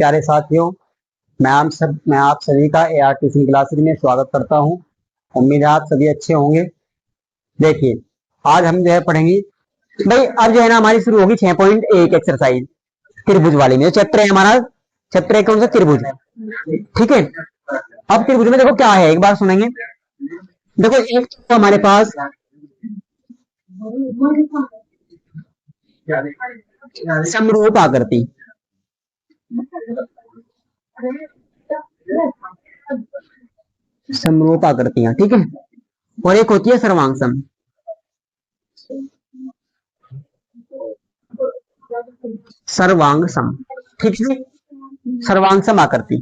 प्यारे साथियों, मैं आप सभी का AR ट्यूशन क्लासेस में स्वागत करता हूं। उम्मीद है आप सभी अच्छे होंगे। देखिए, आज हम जो है पढ़ेंगे भाई। अब जो है ना हमारी शुरू होगी 6.1 एक्सरसाइज त्रिभुज वाली में। चैप्टर है हमारा, चैप्टर है कौन सा? त्रिभुज। ठीक है, अब त्रिभुज में देखो क्या है, एक बार सुनेंगे। देखो, एक तो हमारे पास समरूप आकृति, समरूप आकृतियां, ठीक है, और एक होती है सर्वांग सम, ठीक है, सर्वांग सम आकृति।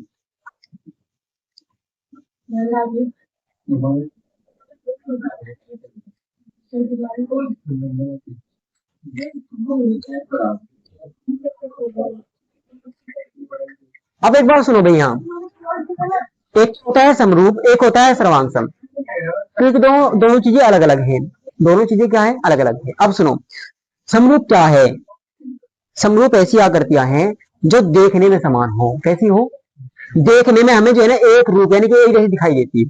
अब एक बार सुनो भाई, यहाँ एक होता है समरूप, एक होता है सर्वांगसम। क्योंकि दोनों चीजें अलग अलग हैं। दोनों चीजें क्या है? अलग अलग है। अब सुनो, समरूप क्या है? समरूप ऐसी आकृतियां हैं जो देखने में समान हो। कैसी हो? देखने में हमें जो है ना एक रूप यानी कि एक जैसी दिखाई देती है।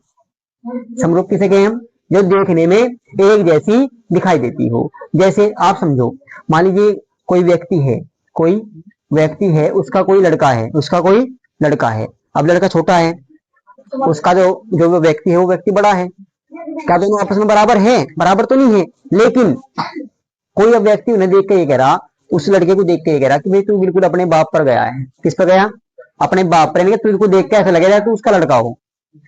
समरूप किसे कहें हम? जो देखने में एक जैसी दिखाई देती हो। जैसे आप समझो, मान लीजिए कोई व्यक्ति है, उसका कोई लड़का है, अब लड़का छोटा है, उसका जो व्यक्ति है वो व्यक्ति बड़ा है। क्या दोनों आपस में बराबर है? बराबर तो नहीं है, लेकिन कोई अब व्यक्ति उन्हें देख के ये कह रहा, उस लड़के को देख के ये कह रहा कि भाई तू बिल्कुल अपने बाप पर गया है। किस पर गया? अपने बाप पर। तुझको देख के ऐसा लगेगा तू उसका लड़का हो।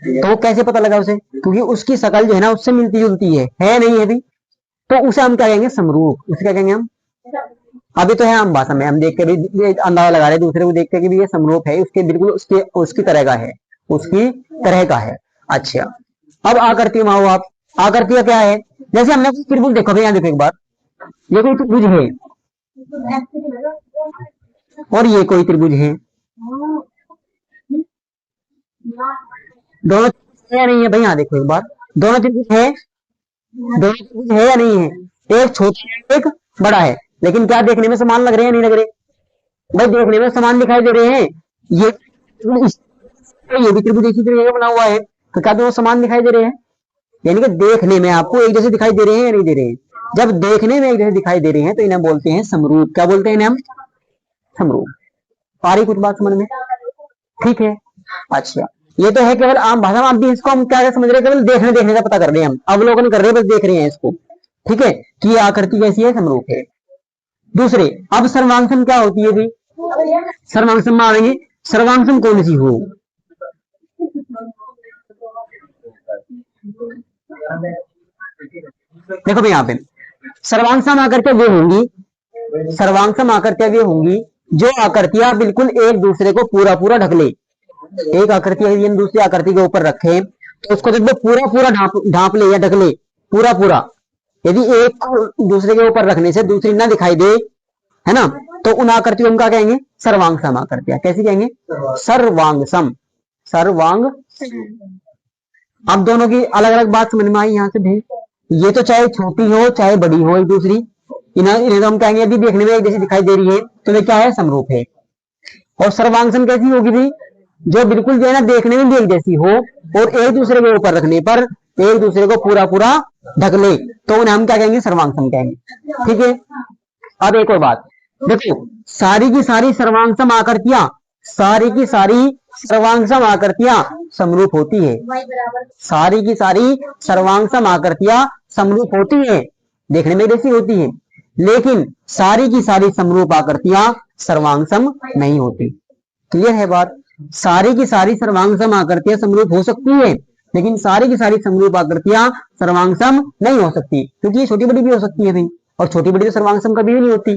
तो वो कैसे पता लगा उसे? क्योंकि उसकी शकल जो है ना उससे मिलती जुलती है नहीं है भी, तो उसे हम क्या कहेंगे? समरूप। उसे क्या कहेंगे हम? अभी तो है आम भाषा में, हम देख के भी अंदाजा लगा रहे दूसरे को देख के कि भी ये समरूप है, उसके बिल्कुल उसकी तरह का है, उसकी तरह का है। अच्छा, अब आकृति में आओ आप। आकृति का क्या है? जैसे हमने त्रिभुज देखो, यहाँ देखो एक बार, ये कोई त्रिभुज है और ये कोई त्रिभुज है। दोनों है या नहीं है भाई? यहाँ देखो एक बार, दोनों त्रिभुज है, या नहीं है? एक छोटा है, एक बड़ा है, लेकिन क्या देखने में समान लग रहे हैं नहीं लग रहे? भाई देखने में समान दिखाई दे रहे हैं। ये भी त्रिभुज इसी तरीके का बना हुआ है, तो क्या दोनों समान दिखाई दे रहे हैं? यानी कि देखने में आपको एक जैसे दिखाई दे रहे हैं या नहीं दे रहे हैं? जब देखने में एक जैसे दिखाई दे रहे हैं तो इन्हें बोलते हैं समरूप। क्या बोलते हैं इन्हें हम? समरूप। आ रही कुछ बात समझ में? ठीक है। अच्छा, ये तो है केवल आम भाषा में। अब भी इसको हम क्या समझ रहे हैं? केवल देखने का पता कर रहे हैं, हम अवलोकन कर रहे हैं, बस देख रहे हैं इसको। ठीक है, कि ये आकृति कैसी है? समरूप है। दूसरे, अब सर्वांगसम क्या होती है भाई? सर्वांगसम में आएंगे, सर्वांगसम कौन सी हो? देखो भाई, यहाँ पे सर्वांगसम आकृतियां वे होंगी जो आकृतियां बिल्कुल एक दूसरे को पूरा ढक ले। एक आकृति यदि हम दूसरी आकृति के ऊपर रखें तो उसको जब पूरा ढांप ले या ढक ले पूरा, यदि एक को दूसरे के ऊपर रखने से दूसरी ना दिखाई दे, है ना, तो उन आकृतियों हम क्या कहेंगे? सर्वांगसम आकृतियां। कैसी कहेंगे? सर्वांगसम। अब दोनों की अलग अलग बात समझ में आई यहाँ से भी। ये तो चाहे छोटी हो चाहे बड़ी हो एक दूसरी, इन्हें तो हम कहेंगे यदि देखने में एक जैसी दिखाई दे रही है तो वे क्या है? समरूप है। और सर्वांगसम कैसी होगी भी? जो बिल्कुल जो है ना देखने में भी एक जैसी हो और एक दूसरे के ऊपर रखने पर एक दूसरे को पूरा ढक ले, तो उन्हें हम क्या कहेंगे? सर्वांगसम कहेंगे। ठीक है। अब एक और बात देखो, सारी की सारी सर्वांगसम आकृतियां समरूप होती है। सारी की सारी सर्वांगसम आकृतियां समरूप होती है, देखने में जैसी होती है, लेकिन सारी की सारी समरूप आकृतियां सर्वांगसम नहीं होती। क्लियर है बात? सारी की सारी सर्वांगसम आकृतियां समरूप हो सकती है, लेकिन सारी की सारी समरूप आकृतियां सर्वांगसम नहीं हो सकती, क्योंकि ये छोटी बड़ी भी हो सकती है भाई, और छोटी बड़ी तो सर्वांगसम कभी भी नहीं होती,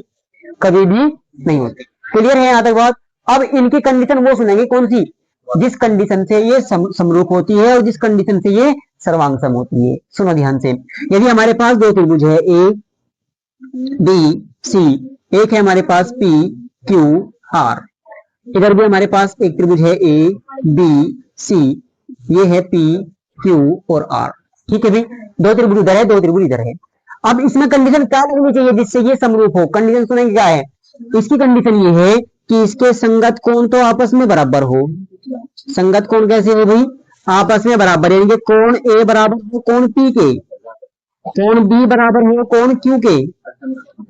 कभी भी नहीं होती। क्लियर है यहाँ तक बात? अब इनकी कंडीशन वो सुनेंगे कौन सी? जिस कंडीशन से ये समरूप होती है और जिस कंडीशन से ये सर्वांगसम होती है। सुनो ध्यान से, यदि हमारे पास दो त्रिभुज है ए बी सी, एक है हमारे पास पी क्यू आर, इधर भी हमारे पास एक त्रिभुज है ए बी सी, ये है पी क्यू और आर। ठीक है भाई, दो त्रिभुज इधर है, दो त्रिभुज इधर है। अब इसमें कंडीशन क्या लगनी चाहिए जिससे ये समरूप हो? कंडीशन सुनेंगे क्या है? इसकी कंडीशन ये है कि इसके संगत कोण तो आपस में बराबर हो। संगत कोण कैसे हो भाई? आपस में बराबर, यानी कि कोण ए बराबर हो कोण पी के, कोण बी बराबर हो कोण क्यू के,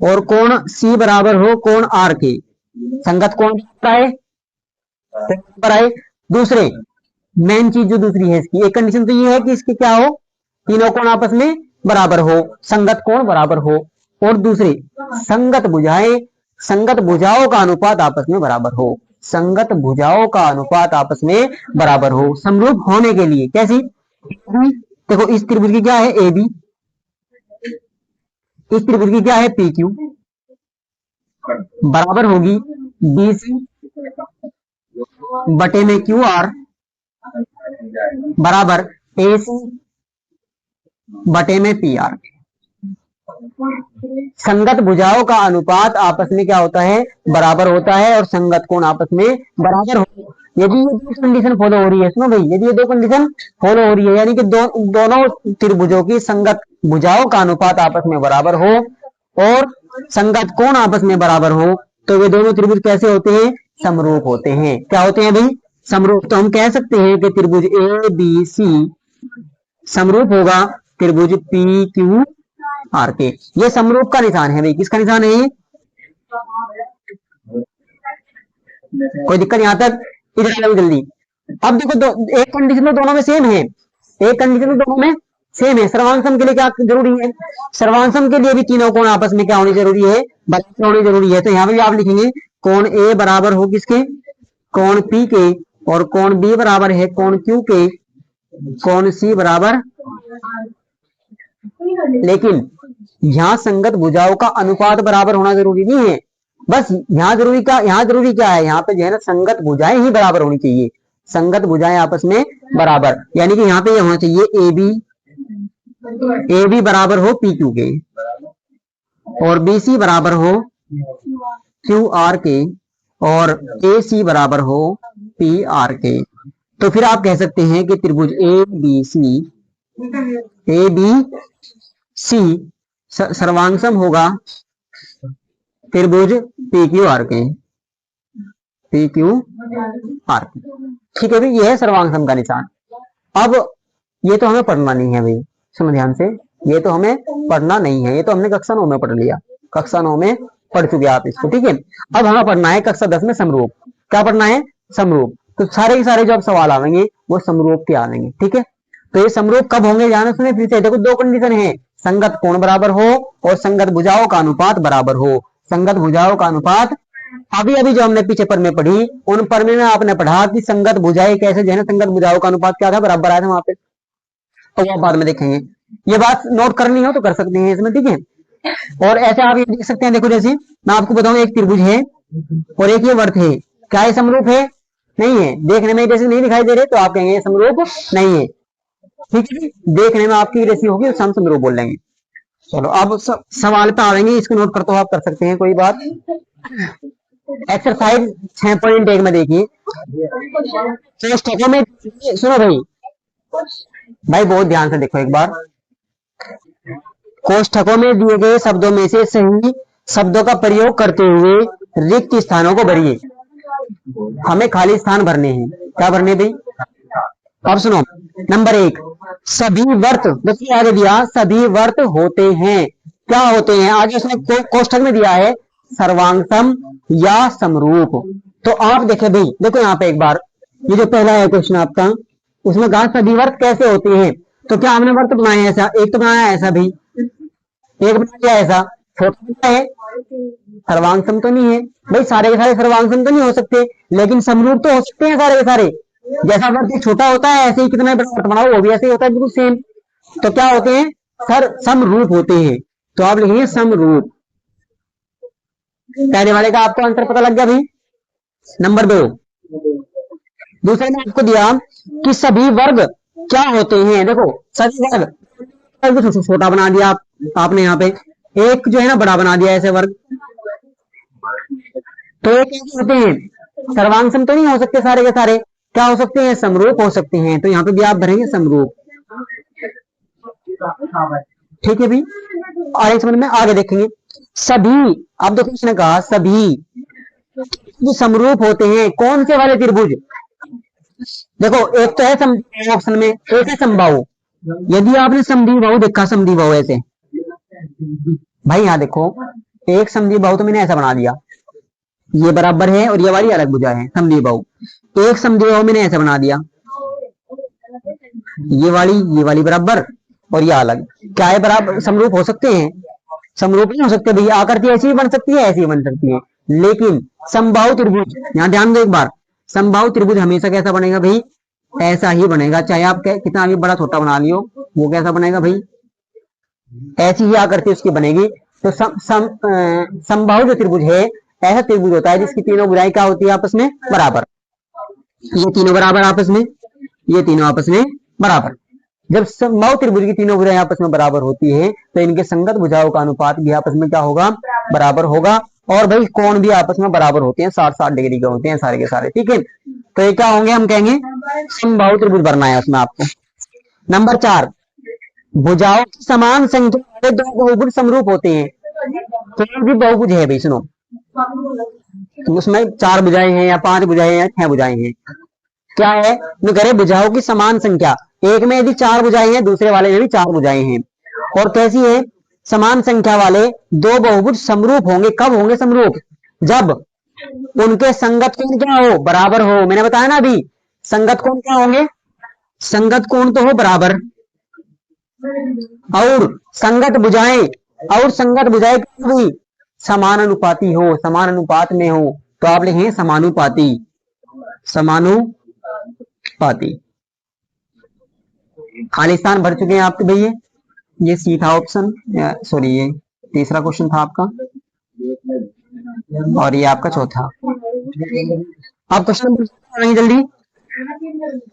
और कोण सी बराबर हो कोण आर के। संगत कोण आए पर आए। दूसरे मेन चीज जो दूसरी है इसकी, एक कंडीशन तो ये है कि इसके क्या हो, तीनों कोण आपस में बराबर हो, संगत कोण बराबर हो। और दूसरी संगत भुजाएं, संगत भुजाओं का अनुपात आपस में बराबर हो, संगत भुजाओं का अनुपात आपस में बराबर हो समरूप होने के लिए। कैसी? देखो इस त्रिभुज की क्या है ए बी, इस त्रिभुज की क्या है पी क्यू, बराबर होगी बी सी बटे में क्यू आर, बराबर ए सी बटे में पी आर। संगत भुजाओं का अनुपात आपस में क्या होता है? बराबर होता है, और संगत कोण आपस में बराबर हो। यदि ये दो कंडीशन फॉलो हो रही है, सुनो भाई, यदि ये दो कंडीशन फॉलो हो रही है, यानी कि दोनों त्रिभुजों की संगत भुजाओं का अनुपात आपस में बराबर हो और संगत कोण आपस में बराबर हो, तो वे दोनों त्रिभुज कैसे होते हैं? समरूप होते हैं। क्या होते हैं भाई? समरूप। तो हम कह सकते हैं कि त्रिभुज ए बी सी समरूप होगा त्रिभुज पी क्यू आर के। ये समरूप का निशान है भाई। किसका निशान है ये? कोई दिक्कत यहां तक? इधर आ जाओ जल्दी। अब देखो एक कंडीशन तो दोनों में सेम है, एक कंडीशन तो दोनों में सेम है। सर्वांग के लिए क्या जरूरी है? सर्वांग के लिए भी तीनों कोण आपस में क्या होनी जरूरी है? बराबर होनी जरूरी है। तो यहाँ पे भी आप लिखेंगे कोण ए बराबर हो किसके? कोण पी के, और कोण बी बराबर है कोण क्यू के, कोण सी बराबर। लेकिन यहाँ संगत भुजाओं का अनुपात बराबर होना जरूरी नहीं है। बस यहाँ जरूरी क्या है? यहाँ पे जो है ना संगत भुजाएं ही बराबर होनी चाहिए, संगत भुजाएं आपस में बराबर, यानी कि यहाँ पे ये होना चाहिए ए बी बराबर हो पी क्यू के, और बी सी बराबर हो क्यू आर के, और ए सी बराबर हो पी आर के। तो फिर आप कह सकते हैं कि त्रिभुज ए बी सी सर्वांगसम होगा त्रिभुज पी क्यू आर के, पी क्यू आर के। ठीक है भाई, ये है सर्वांगसम का निशान। अब ये तो हमें पढ़ना नहीं है भाई, सुनो ध्यान से, ये तो हमें पढ़ना नहीं है, ये तो हमने कक्षा 9 में पढ़ लिया, कक्षा 9 में पढ़ चुके आप इसको। ठीक है, अब हमें पढ़ना है कक्षा 10 में समरूप। क्या पढ़ना है? समरूप। तो सारे के सारे जो अब सवाल आएंगे वो समरूप के आएंगे। ठीक है, तो ये समरूप कब होंगे? जाने सुने फिर से। देखो दो कंडीशन है, संगत कोण बराबर हो और संगत भुजाओं का अनुपात बराबर हो। संगत भुजाओं का अनुपात अभी अभी जो हमने पीछे पर में पढ़ी, उन पर में आपने पढ़ा कि संगत भुजाएं कैसे जो है ना, संगत भुजाओं का अनुपात क्या था? बराबर आया था वहां पे। तो वो बाद में देखेंगे। ये बात नोट करनी हो तो कर सकते हैं इसमें। ठीक है, और ऐसे आप ये देख सकते हैं। देखो जैसे मैं आपको बताऊं, एक त्रिभुज है और एक ये वर्त है, क्या ये समरूप है? नहीं है। देखने में जैसे नहीं दिखाई दे रहे तो आप कहेंगे ये समरूप नहीं है। ठीक है, देखने में आपकी जैसी होगी तो हम समरूप बोल लेंगे। चलो अब सवाल पे आएंगे, इसको नोट करते हो आप कर सकते हैं, कोई बात। एक्सरसाइज 6.1 में देखिए, कोष्ठकों में, सुनो भाई, भाई बहुत ध्यान से देखो एक बार। कोष्ठकों में दिए गए शब्दों में से सही शब्दों का प्रयोग करते हुए रिक्त स्थानों को भरिए। हमें खाली स्थान भरने हैं। क्या भरने भाई? अब सुनो, नंबर 1, सभी वर्त, देखिए आगे दिया सभी वर्त होते हैं। क्या होते हैं? आगे उसने कोष्ठक में दिया है सर्वांगसम या समरूप। तो आप देखे भाई, देखो यहाँ पे एक बार, ये जो पहला है क्वेश्चन आपका, उसमें कहा सभी वर्त कैसे होते हैं। तो क्या हमने वर्त बनाया ऐसा? एक तो बनाया ऐसा भाई, एक बना दिया ऐसा, छोटा है, सर्वांगसम तो नहीं है भाई। सारे के सारे सर्वांगसम तो नहीं हो सकते, लेकिन समरूप तो हो सकते हैं सारे के सारे। जैसा वर्त छोटा होता है ऐसे ही कितना बड़ा वर्त बनाओ वो भी ऐसे ही होता है, बिल्कुल सेम। तो क्या होते हैं? सर समरूप होते हैं। तो आप लिखेंगे समरूप। पहले वाले का आपको आंसर पता लग गया भाई। नंबर 2, दूसरे ने आपको दिया कि सभी वर्ग क्या होते हैं। देखो सभी वर्ग छोटा बना दिया आपने, यहाँ पे एक जो है ना बड़ा बना दिया ऐसे वर्ग। तो ये कैसे होते हैं? सर्वांगसम तो नहीं हो सकते सारे के सारे, क्या हो सकते हैं? समरूप हो सकते हैं। तो यहाँ पे भी आप भरेंगे समरूप। ठीक है भाई, और एक समझ में आगे देखेंगे। सभी, अब देखो उसने कहा सभी जो समरूप होते हैं कौन से वाले त्रिभुज? देखो एक तो है ऑप्शन में, एक है समबाहु। यदि आपने समद्विबाहु देखा, समद्विबाहु ऐसे भाई, यहाँ देखो एक समद्विबाहु तो मैंने ऐसा बना दिया, ये बराबर है और ये वाली अलग भुजा है समद्विबाहु। एक समद्विबाहु मैंने ऐसा बना दिया, ये वाली बराबर और ये अलग। क्या है बराबर? समरूप हो सकते हैं? समरूप नहीं हो सकते भैया, आकृति ऐसी भी बन सकती है, ऐसी भी बन सकती है, लेकिन समबाहु त्रिभुज, यहाँ ध्यान दो एक बार, समबाहु त्रिभुज हमेशा कैसा बनेगा भाई? ऐसा ही बनेगा, चाहे आप कितना भी बड़ा छोटा बना लियो, वो कैसा बनेगा भाई? ऐसी ही आकृति उसकी बनेगी। तो समबाहु जो त्रिभुज है, ऐसा त्रिभुज होता है जिसकी तीनों भुजाएं क्या होती है? आपस में बराबर। ये तीनों बराबर आपस में, ये तीनों आपस में बराबर। जब समबाहु त्रिभुज की तीनों भुजाएं आपस में बराबर होती है तो इनके संगत भुजाओं का अनुपात भी आपस में क्या होगा? बराबर होगा। और भाई कोण भी आपस में बराबर होते हैं, 60-60 डिग्री के होते हैं सारे के सारे, ठीक है। तो ये क्या होंगे? हम कहेंगे समबाहु त्रिभुज बनना है उसमें आपको। नंबर 4, भुजाओं की समान संख्या वाले दो बहुभुज समरूप होते हैं। कोई भी बहुभुज है भाई, सुनो, तो उसमें 4 भुजाएं हैं या 5 भुजाएं हैं या 6 भुजाएं हैं, क्या है? मैं कह रहे भुजाओं की समान संख्या, एक में यदि 4 भुजाएं हैं, दूसरे वाले में भी 4 भुजाएं हैं, और कैसी है? समान संख्या वाले दो बहुभुज समरूप होंगे। कब होंगे समरूप? जब उनके संगत कोण क्या हो? बराबर हो। मैंने बताया ना अभी, संगत कोण क्या होंगे? संगत कोण तो हो बराबर, और संगत भुजाएं भी समानुपाती हो, समान अनुपात में हो, तो आप लिखेंगे समानुपाती। समानुपाती। खाली स्थान भर चुके हैं आपके भैया। ये सी था ऑप्शन, सॉरी ये तीसरा क्वेश्चन था आपका, और ये आपका चौथा। आप क्वेश्चन नहीं जल्दी,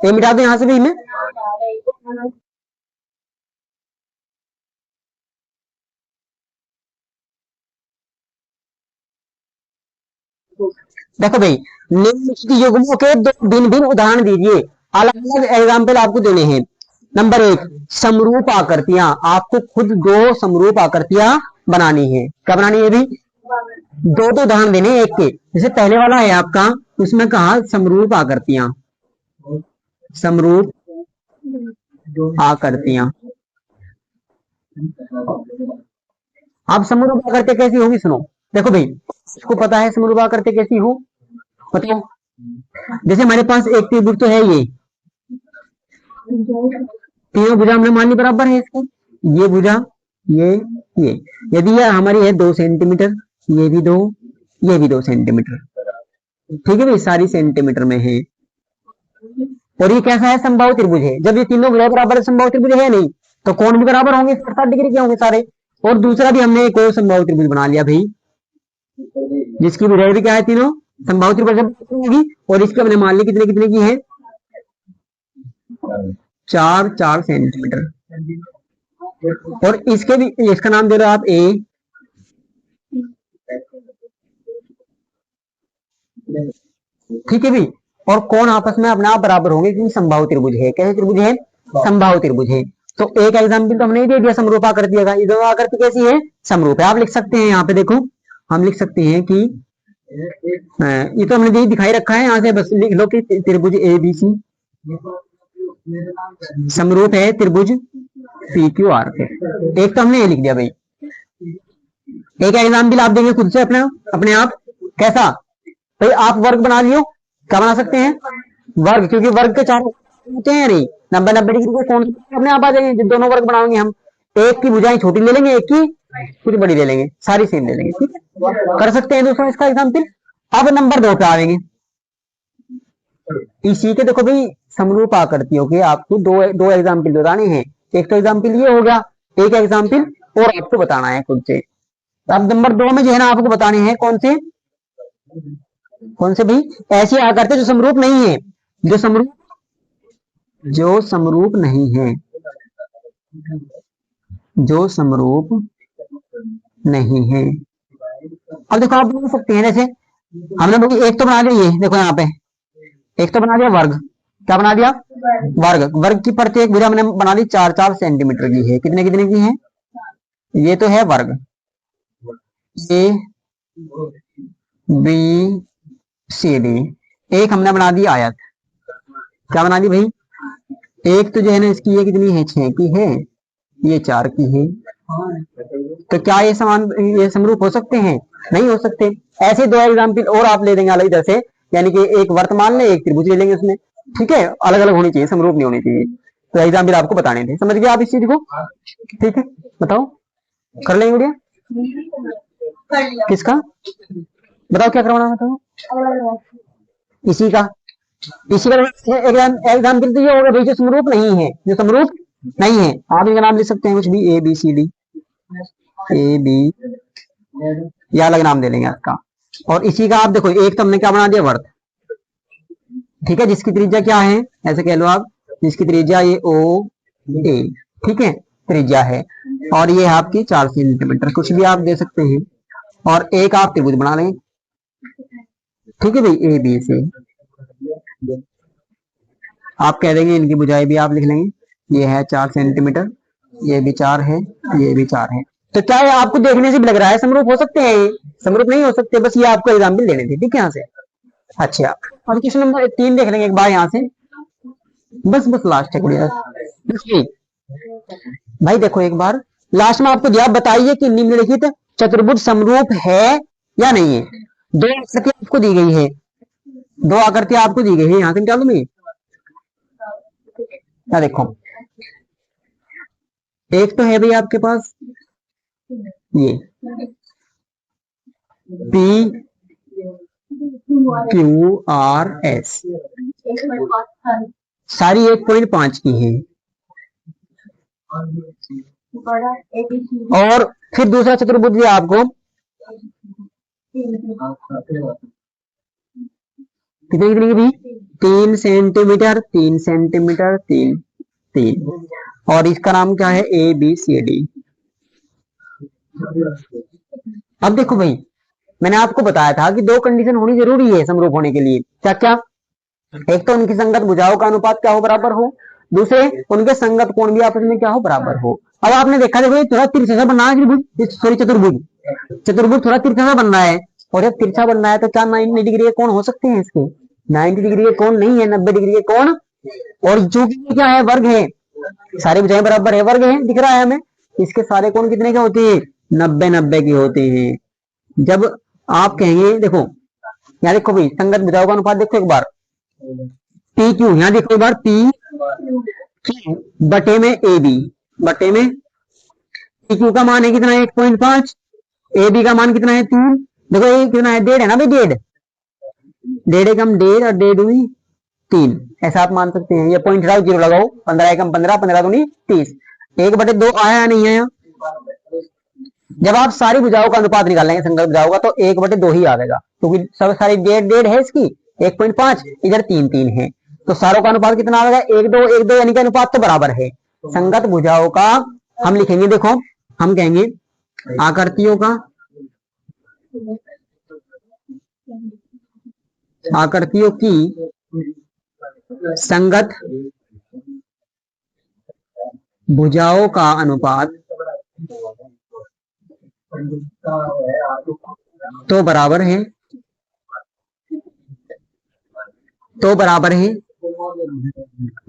ये मिटा दो यहां से भी मैं। देखो भाई, निम्नलिखित युग्मों के दो भिन्न भिन्न उदाहरण दीजिए। अलग अलग एग्जाम्पल आपको देने हैं। नंबर 1, समरूप आकृतियां। आपको खुद 2 समरूप आकृतियां बनानी है। क्या बनानी है भी? 2 उदाहरण देने एक के। जैसे पहले वाला है आपका, उसमें कहा समरूप आकृतियां, समरूप आकृतियां। अब समरूप आकृतियां कैसी होगी? सुनो, देखो भाई, इसको पता है समरूप आकृतियां कैसी हो? बताओ। जैसे हमारे पास एक त्रिभुज तो है, ये तीनों भुजा हमने मान ली बराबर है इसको, ये भुजा, ये यदि यह हमारी है 2 सेंटीमीटर, ये भी 2, ये भी 2 सेंटीमीटर, ठीक है भाई, सारी सेंटीमीटर में है। और ये कैसा है? समबाहु त्रिभुज है। जब ये तीनों भुजा बराबर समबाहु त्रिभुज है नहीं, तो कोण भी बराबर होंगे, 60 डिग्री के होंगे सारे। और दूसरा भी हमने एक और समबाहु त्रिभुज बना लिया भाई, जिसकी भुजाएं भी क्या है? तीनों समबाहु त्रिभुज होगी, और इसकी हमने मान ली कितने कितने की है? 4-4 सेंटीमीटर। और इसके भी, इसका नाम दे दो आप ए, ठीक है भी। और कोण आपस में अपने आप बराबर होंगे क्योंकि समबाहु त्रिभुज है। कैसे त्रिभुज है? समबाहु त्रिभुज है। तो एक एग्जाम्पल तो हमने ही दे दिया समरूप आकृति का। ये दोनों आकृति कैसी है? समरूप है। आप लिख सकते हैं यहाँ पे, देखो हम लिख सकते हैं कि ये तो हमने दिखाई रखा है, यहाँ से बस लिख लो कि त्रिभुज ए बी सी समरूप है त्रिभुज पी क्यू आर पे। एक तो हमने ये लिख दिया भाई। एक एग्जाम्पल आप देंगे खुद से अपने आप। कैसा भाई? आप वर्ग बना लियो। क्या बना सकते हैं? वर्ग, क्योंकि वर्ग के 4 होते हैं नहीं, 90-90 डिग्री के कोण अपने आप आ जाएंगे। दोनों वर्ग बनाएंगे हम, एक की भुजाएं छोटी ले लेंगे, एक की कुछ बड़ी ले लेंगे, सारी सेम ले लेंगे, ठीक है। कर सकते हैं दोस्तों इसका एग्जाम्पल। अब नंबर 2 पे आएंगे। इसी के देखो भाई, समरूप आकृतियों के आपको दो एग्जाम्पल बताने हैं। एक तो एग्जाम्पल ये हो गया, एक एग्जाम्पल और आपको बताना है खुद से। अब नंबर 2 में जो है ना, आपको बताने हैं कौन से भाई? ऐसी आकृति जो समरूप नहीं है, जो समरूप नहीं है, जो समरूप नहीं है। अब देखो आप बोल सकते हैं, जैसे हमने एक तो बना दिया, ये देखो यहाँ पे एक तो बना दिया वर्ग। क्या बना दिया? वर्ग की प्रत्येक भुजा हमने बना दी 4-4 सेंटीमीटर की है। कितने कितने की है? ये तो है वर्ग, ए बी सी डी। एक हमने बना दी आयत, क्या बना दी भाई, एक तो जो है ना इसकी ये कितनी है, 6 की है, ये 4 की है। तो क्या ये समान, ये समरूप हो सकते हैं? नहीं हो सकते। ऐसे दो एग्जाम्पल और आप ले देंगे अलग इधर से, यानी कि एक वर्त मान ले, एक त्रिभुज ले लेंगे उसमें, ठीक है, अलग अलग होनी चाहिए, समरूप नहीं होनी चाहिए। तो एग्जाम्पल आपको बताने थे, समझ गए आप इस चीज को? ठीक है, बताओ, कर लेंगे गुड़िया? किसका बताओ, क्या करवाना है बताओ? इसी का, इसी का एग्जाम्पल तो ये होगा भाई, जो समरूप नहीं है, जो समरूप नहीं है, आप इनका नाम लिख सकते हैं कुछ भी, A B C D, A B, या अलग नाम दे लेंगे आपका। और इसी का आप देखो, एक तो हमने क्या बना दिया, वर्त, ठीक है, जिसकी त्रिज्या क्या है, ऐसे कह लो आप, जिसकी त्रिज्या ये ओ ए, ठीक है, त्रिज्या है, और ये आपकी 4 सेंटीमीटर, कुछ भी आप दे सकते हैं। और एक आप त्रिभुज बना लें, ठीक है भाई, ए बी से आप कह देंगे, इनकी बुझाई भी आप लिख लेंगे, ये है 4 सेंटीमीटर, ये भी 4 है, ये भी 4 है। तो क्या है, आपको देखने से भी लग रहा है समरूप हो सकते हैं? समरूप नहीं हो सकते, बस ये आपको एग्जाम्पल देने थे, ठीक है, यहाँ से। अच्छा, और क्वेश्चन नंबर 3 देख लेंगे एक बार यहाँ से, बस बस लास्ट है गुड़िया। भाई देखो एक बार, लास्ट में आपको दिया, बताइए कि निम्नलिखित चतुर्भुज समरूप है या नहीं है। दो आकृति आपको दी गई है, दो आकृति आपको दी गई है, यहाँ से निकालो में, क्या देखो, एक तो है भाई आपके पास ये पी क्यू आर एस, सारी 1.5 की है, और फिर दूसरा चतुर्भुज दिया आपको, कितने कितने की भी, 3 सेंटीमीटर, 3 सेंटीमीटर, 3 3, और इसका नाम क्या है, ए बी सी डी। अब देखो भाई, मैंने आपको बताया था कि दो कंडीशन होनी जरूरी है समरूप होने के लिए, क्या क्या, एक तो उनकी संगत भुजाओं का अनुपात क्या हो, बराबर हो, दूसरे उनके संगत कोण भी आपस में क्या हो, बराबर हो। अब आपने देखा, देखो थोड़ा तिरछा बनना है, सॉरी चतुर्भुज, चतुर्भुज थोड़ा तिरछा बनना है, और जब तिरछा बनना है तो क्या 90 डिग्री के कोण हो सकते हैं इसके? 90 डिग्री के कोण नहीं है, 90 डिग्री के कोण, और जो क्या है, वर्ग है, सारी भुजाएं बराबर है, वर्ग है, दिख रहा है हमें, इसके सारे कोण कितने के होते हैं, 90 90 के होते हैं। जब आप कहेंगे, देखो यहाँ देखो भाई, संगत भुजाओं का अनुपात देखो एक बार, पी क्यू, यहाँ देखो एक बार, पी क्यू बटे में ए बी, बटे में पी क्यू का मान है कितना, 1.5, ए बी का मान कितना है, 3, देखो ये कितना है, 1.5 है ना भाई, 1.5, 1.5 एकम 1.5 और 1.5 दूनी 3, ऐसा आप मान सकते हैं। ये पॉइंट हटाओ, जीरो लगाओ, 15 एकम 15, 15 दूनी 30, 1/2 आया या नहीं आया? जब आप सारी भुजाओं का अनुपात निकालेंगे संगत भुजाओं का, तो 1/2 ही आएगा, क्योंकि सब सारी 1.5 है इसकी, 1.5 इधर 3 3 है, तो सारों का अनुपात कितना आएगा, 1 2 1 2, यानी कि अनुपात तो बराबर है। संगत भुजाओं का हम लिखेंगे, देखो हम कहेंगे आकृतियों का, आकृतियों की संगत भुजाओं का अनुपात तो बराबर है, तो बराबर है,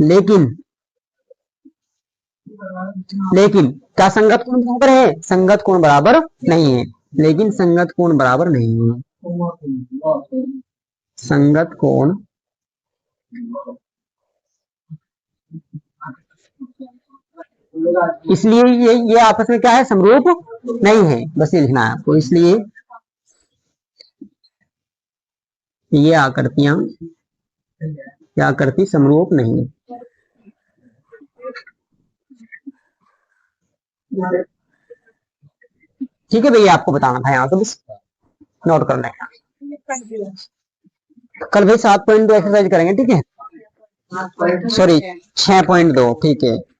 लेकिन लेकिन क्या संगत कोण बराबर है? संगत कोण बराबर नहीं है, लेकिन संगत कोण बराबर नहीं है, संगत कोण इसलिए ये आपस में क्या है, समरूप नहीं है, बस ये लिखना है आपको, इसलिए ये आकृतियां, ये आकृति समरूप नहीं है। ठीक है भैया, आपको बताना था यहाँ, तो बस नोट कर लेना। कल भाई 7.2 एक्सरसाइज करेंगे, ठीक है, सॉरी 6.2, ठीक है।